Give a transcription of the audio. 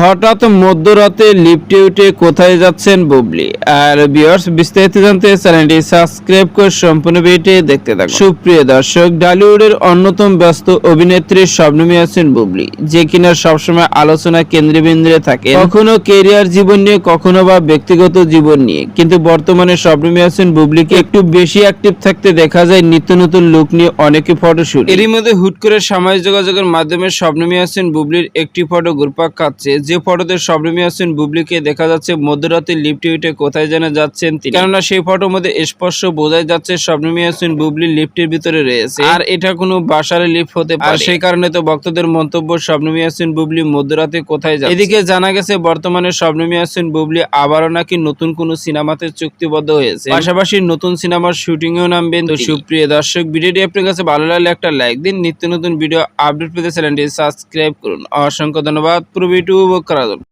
হঠাৎ মধ্যরাতে লিফটে উঠে কোথায় যাচ্ছেন বুবলি? আর ভিউয়ার্স, বিস্তারিত জানতে চ্যানেলটি সাবস্ক্রাইব করে সম্পূর্ণ ভিডিওটি দেখতে থাকুন। সুপ্রিয় দর্শক, ঢালিউডের অন্যতম ব্যস্ত অভিনেত্রী শবনমী আছেন বুবলি, যে কিনা সবসময় আলোচনা কেন্দ্রবিন্দুতে থাকে, কখনো কেরিয়ার জীবন নিয়ে, কখনো বা ব্যক্তিগত জীবন নিয়ে। কিন্তু বর্তমানে শবনমী আছেন বুবলিকে একটু বেশি অ্যাক্টিভ থাকতে দেখা যায় নিত্য নতুন লুক নিয়ে অনেকে ফটোশুট। এরই মধ্যে হুট করে সামাজিক যোগাযোগের মাধ্যমে শবনমী আছেন বুবলির একটি ফটো ঘুরপাক খাচ্ছে, যে ফটোতে শবনমী আছেন বুবলিকে দেখা যাচ্ছে মধ্যরাতে লিফটে উঠে কোথায় যেন যাচ্ছেন তিনি। কেননা সেই ফটোর মধ্যে স্পষ্ট বোঝাই যাচ্ছে শবনমী আছেন বুবলি লিফটের ভিতরে রয়েছে, আর এটা কোনো বাসার লিফট হতে পারে। সেই কারণে তো ভক্তদের মন্তব্য, শবনমী আছেন বুবলি মধ্যরাতে কোথায় যাচ্ছে। এদিকে জানা গেছে বর্তমানে শবনমী আছেন বুবলি আবারও নাকি নতুন কোনো সিনেমাতে চুক্তিবদ্ধ হয়েছে, পাশাপাশি নতুন সিনেমার শুটিংয়েও নামবেন। তো সুপ্রিয় দর্শক, ভিডিওটি আপনার কাছে ভালো লাগলে একটা লাইক দিন। নিত্য নতুন ভিডিও আপডেট পেতে চ্যানেলটি সাবস্ক্রাইব করুন। অসংখ্য ধন্যবাদ পুরো ভিডিও উপভোগ করার জন্য।